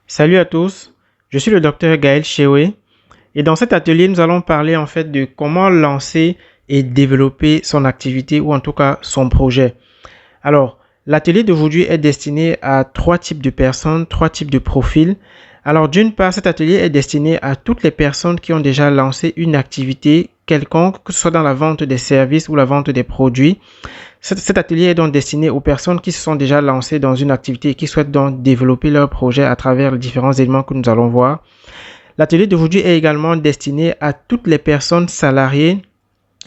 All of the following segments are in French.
Salut à tous, je suis le docteur Gaël Chewe et dans cet atelier, nous allons parler en fait de comment lancer et développer son activité ou en tout cas son projet. Alors, l'atelier d'aujourd'hui est destiné à trois types de personnes, trois types de profils. Alors, d'une part, cet atelier est destiné à toutes les personnes qui ont déjà lancé une activité quelconque, que ce soit dans la vente des services ou la vente des produits. Cet atelier est donc destiné aux personnes qui se sont déjà lancées dans une activité et qui souhaitent donc développer leur projet à travers les différents éléments que nous allons voir. L'atelier d'aujourd'hui est également destiné à toutes les personnes salariées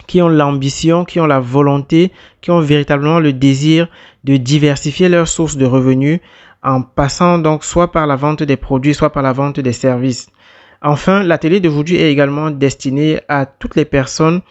qui ont l'ambition, qui ont la volonté, qui ont véritablement le désir de diversifier leurs sources de revenus en passant donc soit par la vente des produits, soit par la vente des services. Enfin, l'atelier d'aujourd'hui est également destiné à toutes les personnes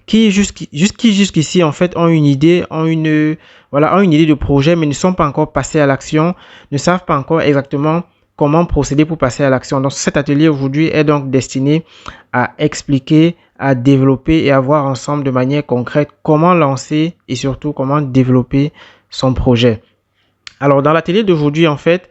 qui jusqu'ici en fait ont une idée, ont une idée de projet mais ne sont pas encore passés à l'action, ne savent pas encore exactement comment procéder pour passer à l'action. Donc cet atelier aujourd'hui est donc destiné à expliquer, à développer et à voir ensemble de manière concrète comment lancer et surtout comment développer son projet. Alors dans l'atelier d'aujourd'hui en fait,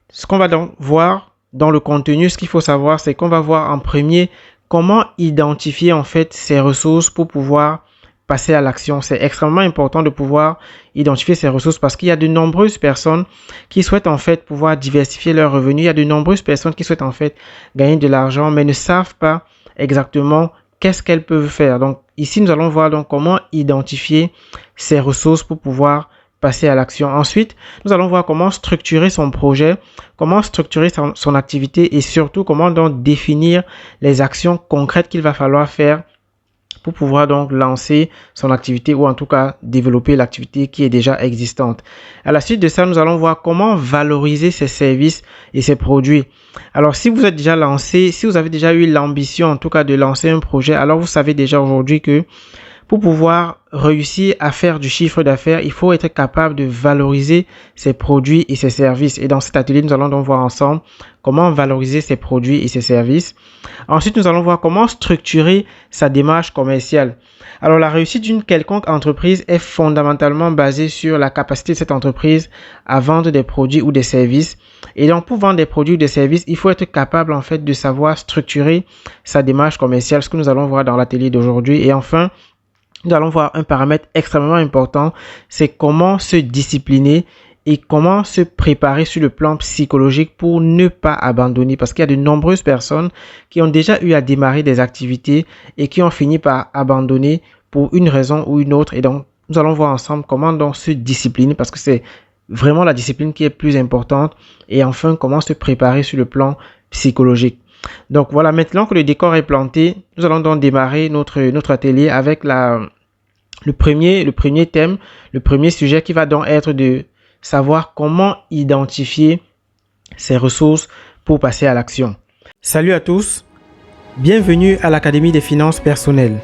ce qu'on va donc voir dans le contenu, ce qu'il faut savoir, c'est qu'on va voir en premier comment identifier en fait ces ressources pour pouvoir passer à l'action. C'est extrêmement important de pouvoir identifier ces ressources parce qu'il y a de nombreuses personnes qui souhaitent en fait pouvoir diversifier leurs revenus. Il y a de nombreuses personnes qui souhaitent en fait gagner de l'argent mais ne savent pas exactement qu'est-ce qu'elles peuvent faire. Donc ici, nous allons voir donc comment identifier ces ressources pour pouvoir passer à l'action. Ensuite, nous allons voir comment structurer son projet, comment structurer son activité et surtout comment donc définir les actions concrètes qu'il va falloir faire pour pouvoir donc lancer son activité ou en tout cas développer l'activité qui est déjà existante. À la suite de ça, nous allons voir comment valoriser ses services et ses produits. Alors, si vous êtes déjà lancé, si vous avez déjà eu l'ambition en tout cas de lancer un projet, alors vous savez déjà aujourd'hui que pour pouvoir réussir à faire du chiffre d'affaires, il faut être capable de valoriser ses produits et ses services. Et dans cet atelier, nous allons donc voir ensemble comment valoriser ses produits et ses services. Ensuite, nous allons voir comment structurer sa démarche commerciale. Alors, la réussite d'une quelconque entreprise est fondamentalement basée sur la capacité de cette entreprise à vendre des produits ou des services. Et donc, pour vendre des produits ou des services, il faut être capable en fait de savoir structurer sa démarche commerciale, ce que nous allons voir dans l'atelier d'aujourd'hui. Et enfin, nous allons voir un paramètre extrêmement important, c'est comment se discipliner et comment se préparer sur le plan psychologique pour ne pas abandonner. Parce qu'il y a de nombreuses personnes qui ont déjà eu à démarrer des activités et qui ont fini par abandonner pour une raison ou une autre. Et donc, nous allons voir ensemble comment donc se discipliner parce que c'est vraiment la discipline qui est plus importante. Et enfin, comment se préparer sur le plan psychologique. Donc voilà, maintenant que le décor est planté, nous allons donc démarrer notre atelier avec le premier thème, le premier sujet qui va donc être de savoir comment identifier ces ressources pour passer à l'action. Salut à tous, bienvenue à l'Académie des finances personnelles.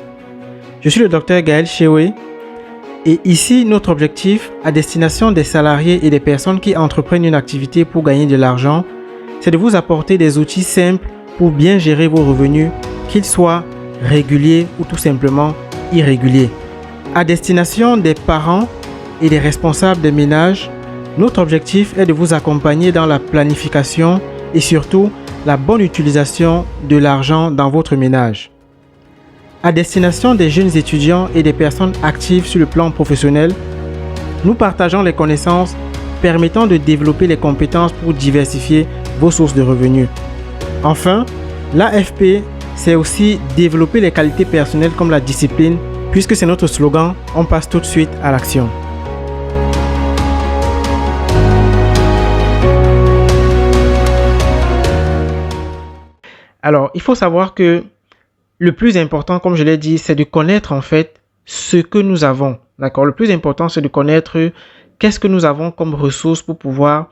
Je suis le docteur Gaël Chewe et ici notre objectif à destination des salariés et des personnes qui entreprennent une activité pour gagner de l'argent, c'est de vous apporter des outils simples pour bien gérer vos revenus, qu'ils soient réguliers ou tout simplement irréguliers. À destination des parents et des responsables des ménages, notre objectif est de vous accompagner dans la planification et surtout la bonne utilisation de l'argent dans votre ménage. À destination des jeunes étudiants et des personnes actives sur le plan professionnel, nous partageons les connaissances permettant de développer les compétences pour diversifier vos sources de revenus. Enfin, l'AFP, c'est aussi développer les qualités personnelles comme la discipline, puisque c'est notre slogan, on passe tout de suite à l'action. Alors, il faut savoir que le plus important, comme je l'ai dit, c'est de connaître en fait ce que nous avons. D'accord? Le plus important, c'est de connaître qu'est-ce que nous avons comme ressources pour pouvoir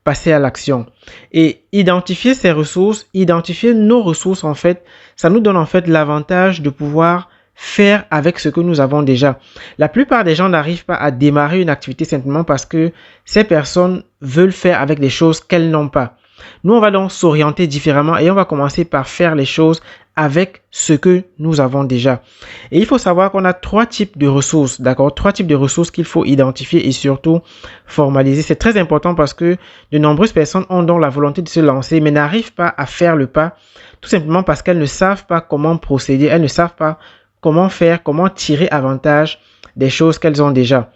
passer à l'action. Et identifier ces ressources, identifier nos ressources en fait, ça nous donne en fait l'avantage de pouvoir faire avec ce que nous avons déjà. La plupart des gens n'arrivent pas à démarrer une activité simplement parce que ces personnes veulent faire avec des choses qu'elles n'ont pas. Nous, on va donc s'orienter différemment et on va commencer par faire les choses avec ce que nous avons déjà. Et il faut savoir qu'on a 3 types de ressources, d'accord? 3 types de ressources qu'il faut identifier et surtout formaliser. C'est très important parce que de nombreuses personnes ont donc la volonté de se lancer mais n'arrivent pas à faire le pas, tout simplement parce qu'elles ne savent pas comment procéder, elles ne savent pas comment faire, comment tirer avantage des choses qu'elles ont déjà.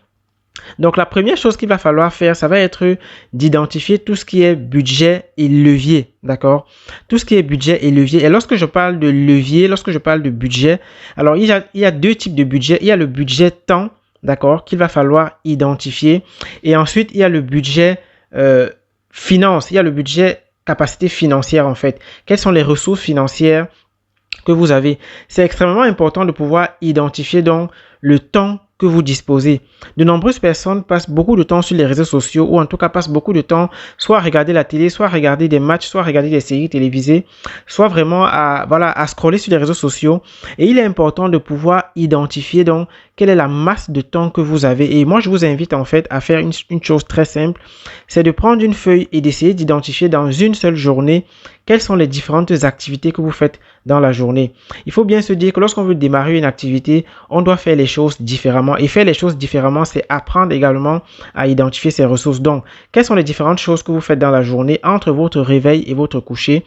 Donc, la première chose qu'il va falloir faire, ça va être d'identifier tout ce qui est budget et levier, d'accord? Tout ce qui est budget et levier. Et lorsque je parle de levier, lorsque je parle de budget, alors il y a 2 types de budget. Il y a le budget temps, d'accord, qu'il va falloir identifier. Et ensuite, il y a le budget finance. Il y a le budget capacité financière, en fait. Quelles sont les ressources financières que vous avez? C'est extrêmement important de pouvoir identifier donc le temps que vous disposez. De nombreuses personnes passent beaucoup de temps sur les réseaux sociaux ou en tout cas passent beaucoup de temps soit à regarder la télé, soit à regarder des matchs, soit à regarder des séries télévisées, soit vraiment à scroller sur les réseaux sociaux. Et il est important de pouvoir identifier donc quelle est la masse de temps que vous avez. Et moi, je vous invite en fait à faire une chose très simple, c'est de prendre une feuille et d'essayer d'identifier dans une seule journée quelles sont les différentes activités que vous faites dans la journée. Il faut bien se dire que lorsqu'on veut démarrer une activité, on doit faire les choses différemment. Et faire les choses différemment, c'est apprendre également à identifier ses ressources. Donc, quelles sont les différentes choses que vous faites dans la journée entre votre réveil et votre coucher?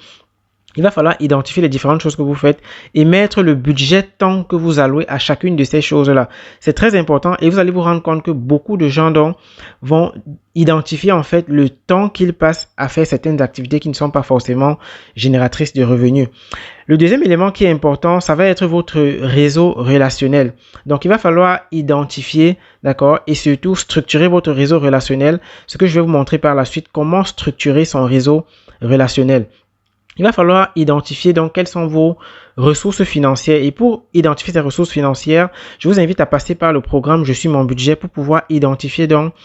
Il va falloir identifier les différentes choses que vous faites et mettre le budget temps que vous allouez à chacune de ces choses-là. C'est très important et vous allez vous rendre compte que beaucoup de gens donc vont identifier en fait le temps qu'ils passent à faire certaines activités qui ne sont pas forcément génératrices de revenus. Le deuxième élément qui est important, ça va être votre réseau relationnel. Donc, il va falloir identifier, d'accord, et surtout structurer votre réseau relationnel. Ce que je vais vous montrer par la suite, comment structurer son réseau relationnel. Il va falloir identifier donc quelles sont vos ressources financières. Et pour identifier ces ressources financières, je vous invite à passer par le programme Je suis mon budget pour pouvoir identifier donc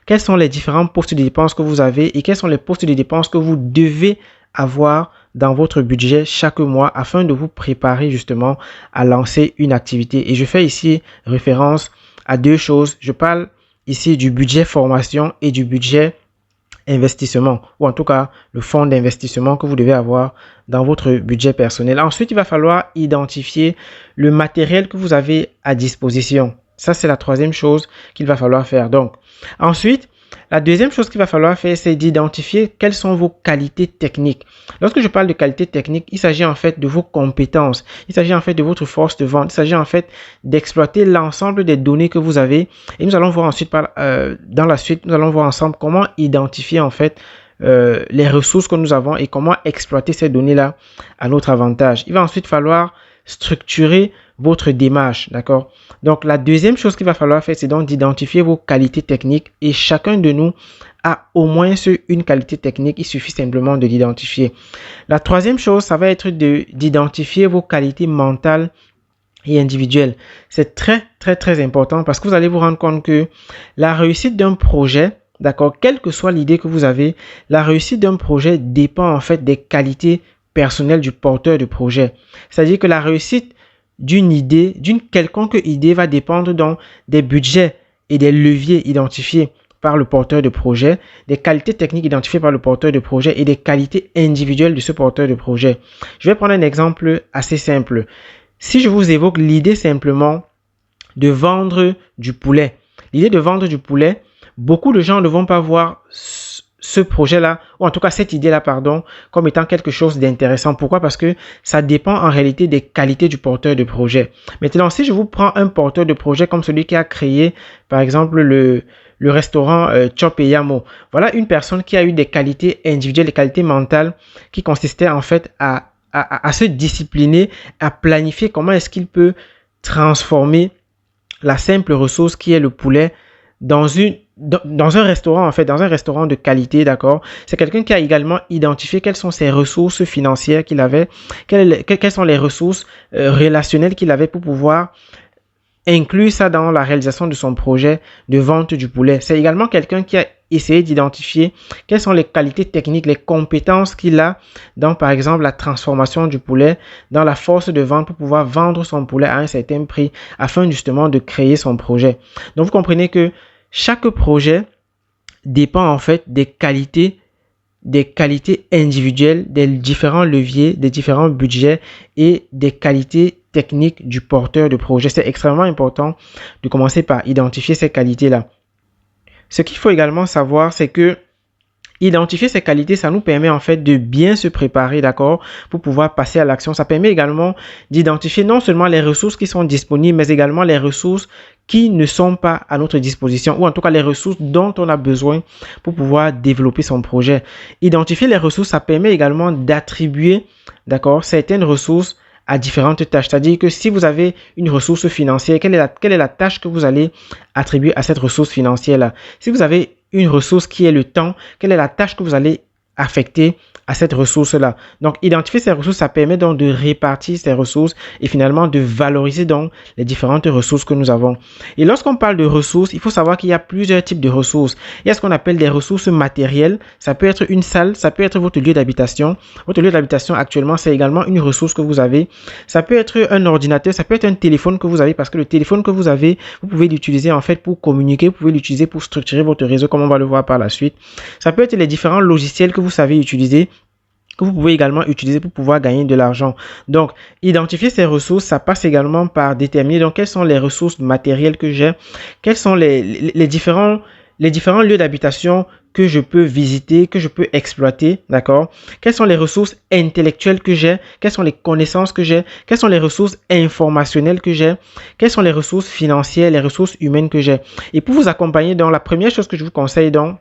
quels sont les différents postes de dépenses que vous avez et quels sont les postes de dépenses que vous devez avoir dans votre budget chaque mois afin de vous préparer justement à lancer une activité. Et je fais ici référence à 2 choses. Je parle ici du budget formation et du budget investissement, ou en tout cas le fonds d'investissement que vous devez avoir dans votre budget personnel. Ensuite, il va falloir identifier le matériel que vous avez à disposition. Ça, c'est la 3e chose qu'il va falloir faire. Donc, ensuite, la 2e chose qu'il va falloir faire, c'est d'identifier quelles sont vos qualités techniques. Lorsque je parle de qualité technique, il s'agit en fait de vos compétences. Il s'agit en fait de votre force de vente. Il s'agit en fait d'exploiter l'ensemble des données que vous avez. Et nous allons voir ensuite, dans la suite, nous allons voir ensemble comment identifier en fait les ressources que nous avons et comment exploiter ces données-là à notre avantage. Il va ensuite falloir structurer votre démarche, d'accord? Donc, la 2e chose qu'il va falloir faire, c'est donc d'identifier vos qualités techniques et chacun de nous a au moins une qualité technique. Il suffit simplement de l'identifier. La 3e chose, ça va être d'identifier vos qualités mentales et individuelles. C'est très, très, très important parce que vous allez vous rendre compte que la réussite d'un projet, d'accord, quelle que soit l'idée que vous avez, la réussite d'un projet dépend en fait des qualités personnelles du porteur de projet. C'est-à-dire que la réussite d'une idée, d'une quelconque idée va dépendre donc des budgets et des leviers identifiés par le porteur de projet, des qualités techniques identifiées par le porteur de projet et des qualités individuelles de ce porteur de projet. Je vais prendre un exemple assez simple. Si je vous évoque l'idée simplement de vendre du poulet, l'idée de vendre du poulet, beaucoup de gens ne vont pas voir ce projet-là, ou en tout cas cette idée-là, pardon, comme étant quelque chose d'intéressant. Pourquoi? Parce que ça dépend en réalité des qualités du porteur de projet. Maintenant, si je vous prends un porteur de projet comme celui qui a créé, par exemple, le restaurant Chop et Yamo, voilà une personne qui a eu des qualités individuelles, des qualités mentales qui consistaient en fait à se discipliner, à planifier comment est-ce qu'il peut transformer la simple ressource qui est le poulet dans un restaurant, en fait, dans un restaurant de qualité, d'accord? C'est quelqu'un qui a également identifié quelles sont ses ressources financières qu'il avait, quelles sont les ressources relationnelles qu'il avait pour pouvoir inclure ça dans la réalisation de son projet de vente du poulet. C'est également quelqu'un qui a essayé d'identifier quelles sont les qualités techniques, les compétences qu'il a dans, par exemple, la transformation du poulet, dans la force de vente pour pouvoir vendre son poulet à un certain prix afin justement de créer son projet. Donc, vous comprenez que chaque projet dépend en fait des qualités des qualités individuelles, des différents leviers, des différents budgets et des qualités techniques du porteur de projet. C'est extrêmement important de commencer par identifier ces qualités-là. Ce qu'il faut également savoir, c'est que identifier ces qualités, ça nous permet en fait de bien se préparer, d'accord, pour pouvoir passer à l'action. Ça permet également d'identifier non seulement les ressources qui sont disponibles, mais également les ressources qui ne sont pas à notre disposition, ou en tout cas les ressources dont on a besoin pour pouvoir développer son projet. Identifier les ressources, ça permet également d'attribuer, d'accord, certaines ressources à différentes tâches. C'est-à-dire que si vous avez une ressource financière, quelle est la tâche que vous allez attribuer à cette ressource financière-là? Si vous avez une ressource qui est le temps, quelle est la tâche que vous allez affecter à cette ressource-là? Donc, identifier ces ressources, ça permet donc de répartir ces ressources et finalement de valoriser donc les différentes ressources que nous avons. Et lorsqu'on parle de ressources, il faut savoir qu'il y a plusieurs types de ressources. Il y a ce qu'on appelle des ressources matérielles. Ça peut être une salle, ça peut être votre lieu d'habitation. Votre lieu d'habitation actuellement, c'est également une ressource que vous avez. Ça peut être un ordinateur, ça peut être un téléphone que vous avez parce que le téléphone que vous avez, vous pouvez l'utiliser en fait pour communiquer, vous pouvez l'utiliser pour structurer votre réseau comme on va le voir par la suite. Ça peut être les différents logiciels que vous savez utiliser, que vous pouvez également utiliser pour pouvoir gagner de l'argent. Donc, identifier ces ressources, ça passe également par déterminer donc quelles sont les ressources matérielles que j'ai, quels sont les différents lieux d'habitation que je peux visiter, que je peux exploiter, d'accord? Quelles sont les ressources intellectuelles que j'ai? Quelles sont les connaissances que j'ai? Quelles sont les ressources informationnelles que j'ai? Quelles sont les ressources financières, les ressources humaines que j'ai? Et pour vous accompagner, donc, la première chose que je vous conseille, donc,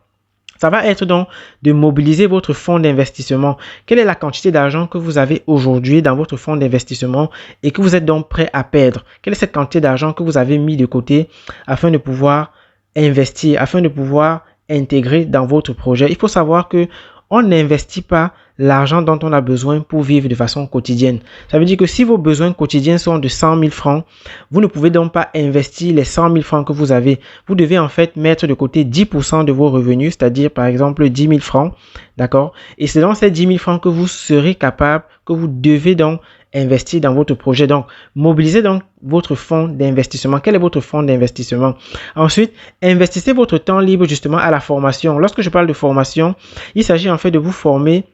ça va être donc de mobiliser votre fonds d'investissement. Quelle est la quantité d'argent que vous avez aujourd'hui dans votre fonds d'investissement et que vous êtes donc prêt à perdre? Quelle est cette quantité d'argent que vous avez mis de côté afin de pouvoir investir, afin de pouvoir intégrer dans votre projet? Il faut savoir que on n'investit pas l'argent dont on a besoin pour vivre de façon quotidienne. Ça veut dire que si vos besoins quotidiens sont de 100 000 francs, vous ne pouvez donc pas investir les 100 000 francs que vous avez. Vous devez en fait mettre de côté 10% de vos revenus, c'est-à-dire par exemple 10 000 francs, d'accord? Et c'est dans ces 10 000 francs que vous serez capable, que vous devez donc investir dans votre projet. Donc, mobilisez donc votre fonds d'investissement. Quel est votre fonds d'investissement? Ensuite, investissez votre temps libre justement à la formation. Lorsque je parle de formation, il s'agit en fait de vous former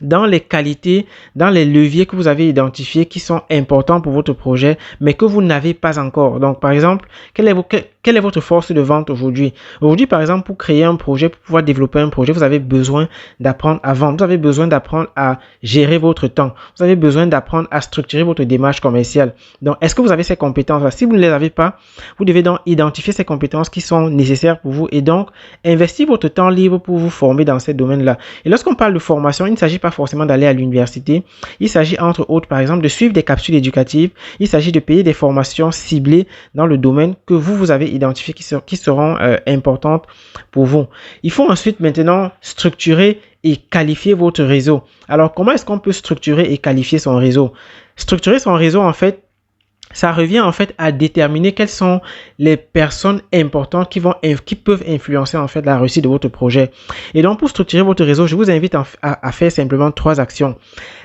dans les qualités, dans les leviers que vous avez identifiés qui sont importants pour votre projet, mais que vous n'avez pas encore. Donc, par exemple, quelle est votre force de vente aujourd'hui? Aujourd'hui, par exemple, pour créer un projet, pour pouvoir développer un projet, vous avez besoin d'apprendre à vendre. Vous avez besoin d'apprendre à gérer votre temps. Vous avez besoin d'apprendre à structurer votre démarche commerciale. Donc, est-ce que vous avez ces compétences-là? Si vous ne les avez pas, vous devez donc identifier ces compétences qui sont nécessaires pour vous et donc investir votre temps libre pour vous former dans ces domaines-là. Et lorsqu'on parle de formation, il ne s'agit pas forcément d'aller à l'université. Il s'agit entre autres, par exemple, de suivre des capsules éducatives. Il s'agit de payer des formations ciblées dans le domaine que vous avez identifié qui seront importantes pour vous. Il faut ensuite maintenant structurer et qualifier votre réseau. Alors, comment est-ce qu'on peut structurer et qualifier son réseau? Structurer son réseau, en fait, ça revient en fait à déterminer quelles sont les personnes importantes qui peuvent influencer en fait la réussite de votre projet. Et donc pour structurer votre réseau, je vous invite à faire simplement 3 actions.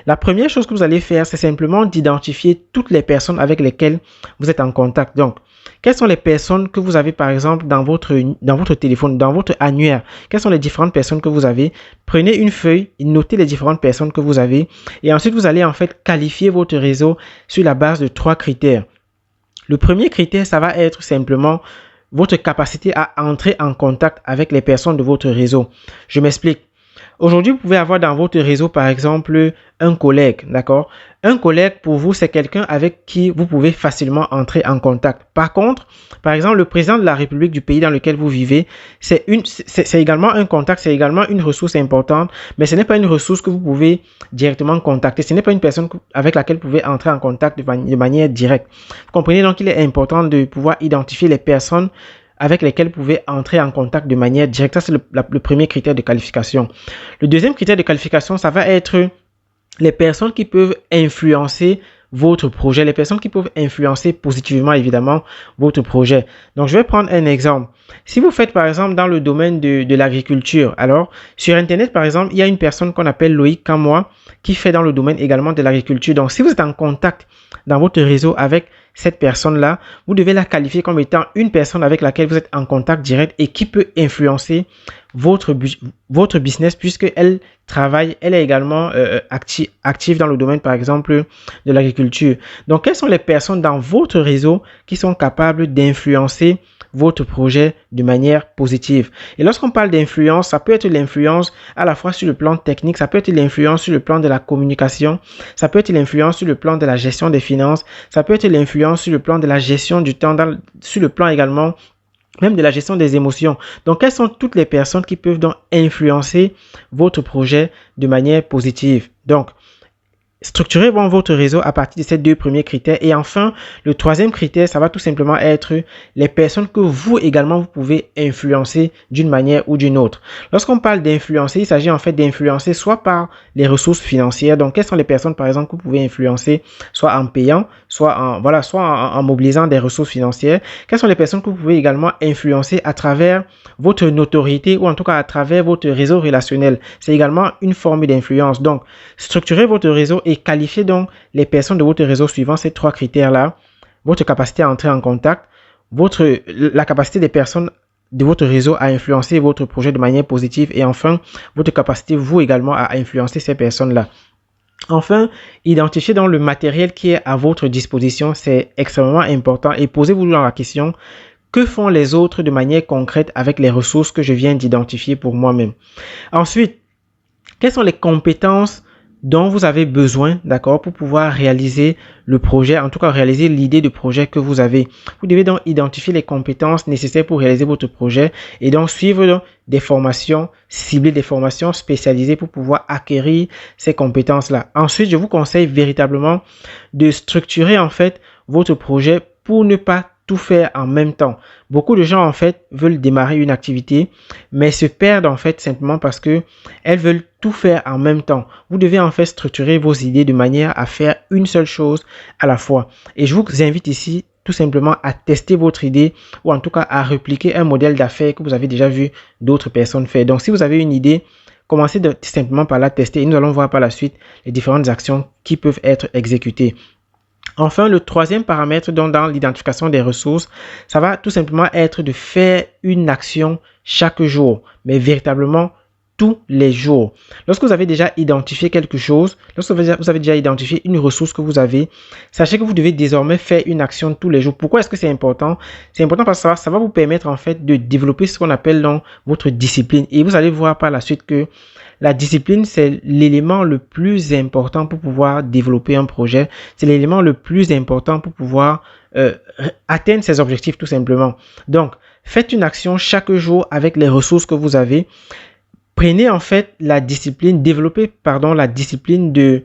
La première chose que vous allez faire, c'est simplement d'identifier toutes les personnes avec lesquelles vous êtes en contact. Donc, quelles sont les personnes que vous avez par exemple dans votre téléphone, dans votre annuaire? Quelles sont les différentes personnes que vous avez? Prenez une feuille, notez les différentes personnes que vous avez et ensuite vous allez en fait qualifier votre réseau sur la base de 3 critères. Le premier critère, ça va être simplement votre capacité à entrer en contact avec les personnes de votre réseau. Je m'explique. Aujourd'hui, vous pouvez avoir dans votre réseau, par exemple, un collègue, d'accord? Un collègue, pour vous, c'est quelqu'un avec qui vous pouvez facilement entrer en contact. Par contre, par exemple, le président de la République du pays dans lequel vous vivez, c'est également un contact, c'est également une ressource importante, mais ce n'est pas une ressource que vous pouvez directement contacter. Ce n'est pas une personne avec laquelle vous pouvez entrer en contact de manière directe. Vous comprenez donc qu'il est important de pouvoir identifier les personnes avec lesquels vous pouvez entrer en contact de manière directe. Ça, c'est le premier critère de qualification. Le deuxième critère de qualification, ça va être les personnes qui peuvent influencer votre projet, les personnes qui peuvent influencer positivement, évidemment, votre projet. Donc, je vais prendre un exemple. Si vous faites, par exemple, dans le domaine de l'agriculture, alors, sur Internet, par exemple, il y a une personne qu'on appelle Loïc Kamoa qui fait dans le domaine également de l'agriculture. Donc, si vous êtes en contact dans votre réseau avec cette personne-là, vous devez la qualifier comme étant une personne avec laquelle vous êtes en contact direct et qui peut influencer votre business puisqu'elle travaille, elle est également active dans le domaine, par exemple, de l'agriculture. Donc, quelles sont les personnes dans votre réseau qui sont capables d'influencer votre projet de manière positive? Et lorsqu'on parle d'influence, ça peut être l'influence à la fois sur le plan technique, ça peut être l'influence sur le plan de la communication, ça peut être l'influence sur le plan de la gestion des finances, ça peut être l'influence sur le plan de la gestion du temps, sur le plan également même de la gestion des émotions. Donc, quelles sont toutes les personnes qui peuvent donc influencer votre projet de manière positive? Donc, structurez votre réseau à partir de ces deux premiers critères. Et enfin, le troisième critère, ça va tout simplement être les personnes que vous également, vous pouvez influencer d'une manière ou d'une autre. Lorsqu'on parle d'influencer, il s'agit en fait d'influencer soit par les ressources financières. Donc, quelles sont les personnes, par exemple, que vous pouvez influencer, soit en payant, soit en mobilisant des ressources financières. Quelles sont les personnes que vous pouvez également influencer à travers votre notoriété ou en tout cas à travers votre réseau relationnel. C'est également une forme d'influence. Donc, structurez votre réseau et qualifiez donc les personnes de votre réseau suivant ces trois critères-là. Votre capacité à entrer en contact, la capacité des personnes de votre réseau à influencer votre projet de manière positive et enfin, votre capacité, vous également, à influencer ces personnes-là. Enfin, identifiez donc le matériel qui est à votre disposition. C'est extrêmement important et posez-vous la question, que font les autres de manière concrète avec les ressources que je viens d'identifier pour moi-même? Ensuite, quelles sont les compétences dont vous avez besoin, d'accord, pour pouvoir réaliser le projet, en tout cas réaliser l'idée de projet que vous avez. Vous devez donc identifier les compétences nécessaires pour réaliser votre projet et donc suivre donc des formations ciblées, des formations spécialisées pour pouvoir acquérir ces compétences-là. Ensuite, je vous conseille véritablement de structurer en fait votre projet pour ne pas tout faire en même temps. Beaucoup de gens en fait veulent démarrer une activité mais se perdent en fait simplement parce que elles veulent tout faire en même temps. Vous devez en fait structurer vos idées de manière à faire une seule chose à la fois. Et je vous invite ici tout simplement à tester votre idée ou en tout cas à répliquer un modèle d'affaires que vous avez déjà vu d'autres personnes faire. Donc si vous avez une idée, commencez simplement par la tester et nous allons voir par la suite les différentes actions qui peuvent être exécutées. Enfin, le troisième paramètre dans l'identification des ressources, ça va tout simplement être de faire une action chaque jour, mais véritablement tous les jours. Lorsque vous avez déjà identifié quelque chose, lorsque vous avez déjà identifié une ressource que vous avez, sachez que vous devez désormais faire une action tous les jours. Pourquoi est-ce que c'est important? C'est important parce que ça va vous permettre en fait de développer ce qu'on appelle donc votre discipline. Et vous allez voir par la suite que la discipline, c'est l'élément le plus important pour pouvoir développer un projet. C'est l'élément le plus important pour pouvoir atteindre ses objectifs tout simplement. Donc, faites une action chaque jour avec les ressources que vous avez. Prenez en fait la discipline, développez la discipline de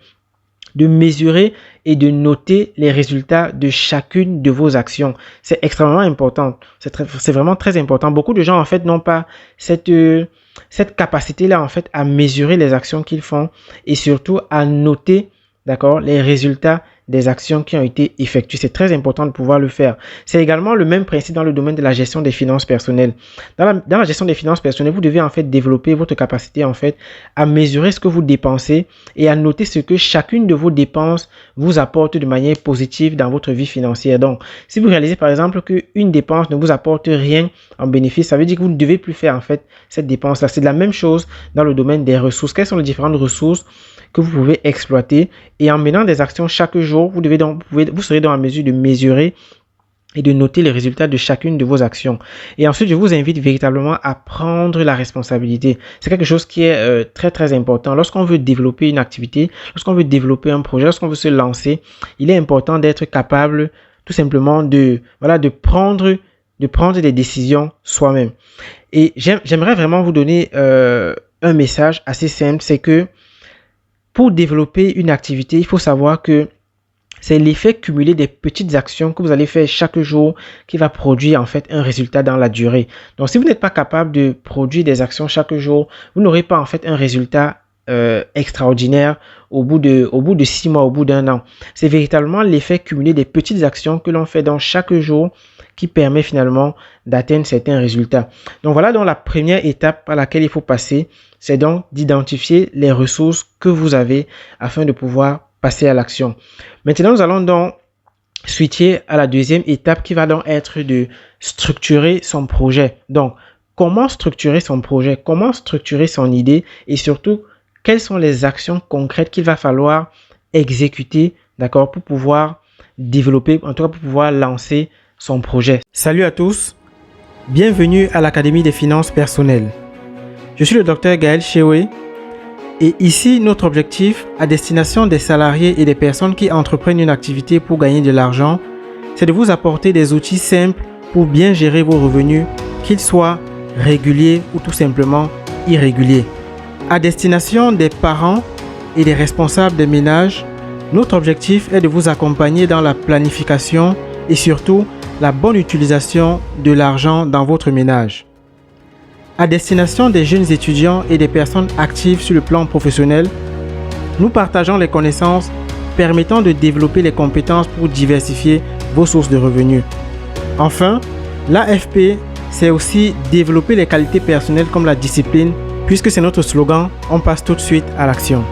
mesurer et de noter les résultats de chacune de vos actions. C'est extrêmement important. C'est vraiment très important. Beaucoup de gens en fait n'ont pas cette capacité-là en fait à mesurer les actions qu'ils font et surtout à noter, d'accord, les résultats des actions qui ont été effectuées. C'est très important de pouvoir le faire. C'est également le même principe dans le domaine de la gestion des finances personnelles. Dans la gestion des finances personnelles, vous devez en fait développer votre capacité en fait à mesurer ce que vous dépensez et à noter ce que chacune de vos dépenses vous apporte de manière positive dans votre vie financière. Donc, si vous réalisez par exemple qu'une dépense ne vous apporte rien en bénéfice, ça veut dire que vous ne devez plus faire en fait cette dépense-là. C'est de la même chose dans le domaine des ressources. Quelles sont les différentes ressources que vous pouvez exploiter et en menant des actions chaque jour, vous serez dans la mesure de mesurer et de noter les résultats de chacune de vos actions. Et ensuite, je vous invite véritablement à prendre la responsabilité. C'est quelque chose qui est très très important. Lorsqu'on veut développer une activité, lorsqu'on veut développer un projet, lorsqu'on veut se lancer, il est important d'être capable tout simplement de prendre des décisions soi-même. Et j'aimerais vraiment vous donner un message assez simple, c'est que pour développer une activité, il faut savoir que c'est l'effet cumulé des petites actions que vous allez faire chaque jour qui va produire en fait un résultat dans la durée. Donc, si vous n'êtes pas capable de produire des actions chaque jour, vous n'aurez pas en fait un résultat extraordinaire au bout de 6 mois, au bout d'un an. C'est véritablement l'effet cumulé des petites actions que l'on fait dans chaque jour qui permet finalement d'atteindre certains résultats. Donc voilà donc la première étape par laquelle il faut passer, c'est donc d'identifier les ressources que vous avez afin de pouvoir passer à l'action. Maintenant, nous allons donc switcher à la deuxième étape qui va donc être de structurer son projet. Donc, comment structurer son projet, comment structurer son idée et surtout, quelles sont les actions concrètes qu'il va falloir exécuter, d'accord, pour pouvoir développer, en tout cas pour pouvoir lancer son projet. Salut à tous, bienvenue à l'Académie des finances personnelles. Je suis le docteur Gaël Chewe et ici notre objectif à destination des salariés et des personnes qui entreprennent une activité pour gagner de l'argent, c'est de vous apporter des outils simples pour bien gérer vos revenus, qu'ils soient réguliers ou tout simplement irréguliers. À destination des parents et des responsables des ménages, notre objectif est de vous accompagner dans la planification et surtout la bonne utilisation de l'argent dans votre ménage. À destination des jeunes étudiants et des personnes actives sur le plan professionnel, nous partageons les connaissances permettant de développer les compétences pour diversifier vos sources de revenus. Enfin, l'AFP, c'est aussi développer les qualités personnelles comme la discipline, puisque c'est notre slogan, on passe tout de suite à l'action.